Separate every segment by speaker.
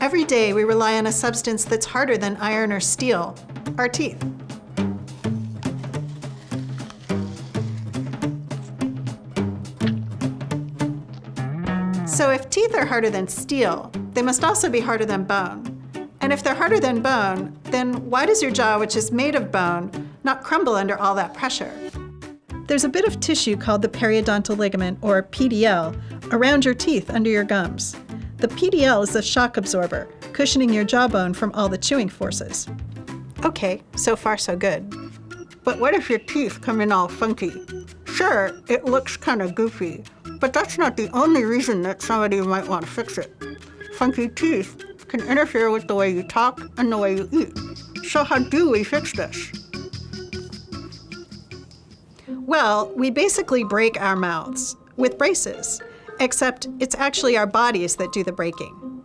Speaker 1: Every day we rely on a substance that's harder than iron or steel, our teeth. So if teeth are harder than steel, they must also be harder than bone. And if they're harder than bone, then why does your jaw, which is made of bone, not crumble under all that pressure? There's a bit of tissue called the periodontal ligament, or PDL, around your teeth under your gums. The PDL is a shock absorber, cushioning your jawbone from all the chewing forces. Okay, so far so good. But what if your teeth come in all funky? Sure, it looks kind of goofy, but that's not the only reason that somebody might want to fix it. Funky teeth can interfere with the way you talk and the way you eat. So how do we fix this? Well, we basically break our mouths with braces, except it's actually our bodies that do the breaking.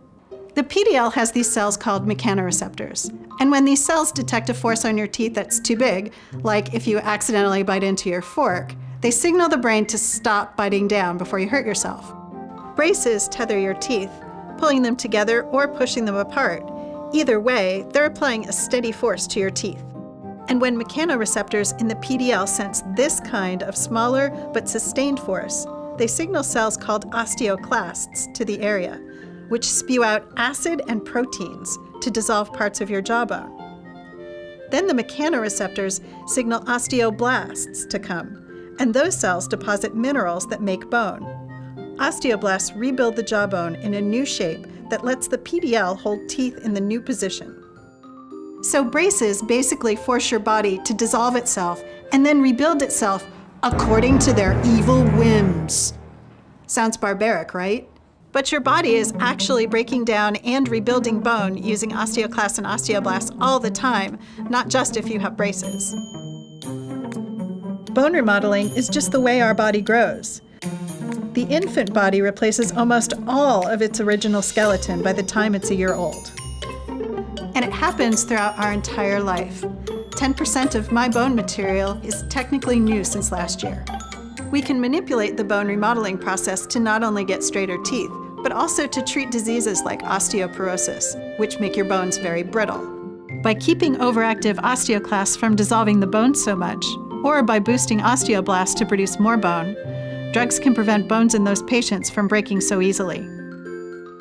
Speaker 1: The PDL has these cells called mechanoreceptors, and when these cells detect a force on your teeth that's too big, like if you accidentally bite into your fork, they signal the brain to stop biting down before you hurt yourself. Braces tether your teeth, pulling them together or pushing them apart. Either way, they're applying a steady force to your teeth. And when mechanoreceptors in the PDL sense this kind of smaller but sustained force, they signal cells called osteoclasts to the area, which spew out acid and proteins to dissolve parts of your jawbone. Then the mechanoreceptors signal osteoblasts to come, and those cells deposit minerals that make bone. Osteoblasts rebuild the jawbone in a new shape that lets the PDL hold teeth in the new position. So braces basically force your body to dissolve itself and then rebuild itself according to their evil whims. Sounds barbaric, right? But your body is actually breaking down and rebuilding bone using osteoclasts and osteoblasts all the time, not just if you have braces. Bone remodeling is just the way our body grows. The infant body replaces almost all of its original skeleton by the time it's a year old. And it happens throughout our entire life. 10% of my bone material is technically new since last year. We can manipulate the bone remodeling process to not only get straighter teeth, but also to treat diseases like osteoporosis, which make your bones very brittle. By keeping overactive osteoclasts from dissolving the bone so much, or by boosting osteoblasts to produce more bone, drugs can prevent bones in those patients from breaking so easily.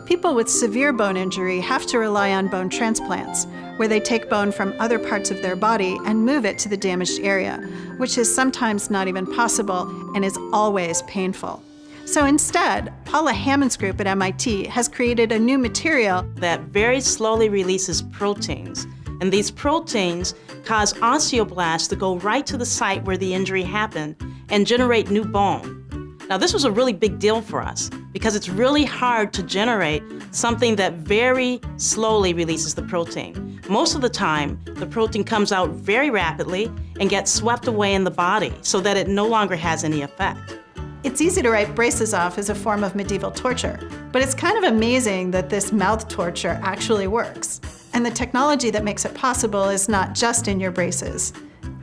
Speaker 1: People with severe bone injury have to rely on bone transplants, where they take bone from other parts of their body and move it to the damaged area, which is sometimes not even possible and is always painful. So instead, Paula Hammond's group at MIT has created a new material
Speaker 2: that very slowly releases proteins. And these proteins cause osteoblasts to go right to the site where the injury happened and generate new bone. Now, this was a really big deal for us because it's really hard to generate something that very slowly releases the protein. Most of the time, the protein comes out very rapidly and gets swept away in the body so that it no longer has any effect.
Speaker 1: It's easy to write braces off as a form of medieval torture, but it's kind of amazing that this mouth torture actually works. And the technology that makes it possible is not just in your braces,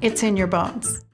Speaker 1: it's in your bones.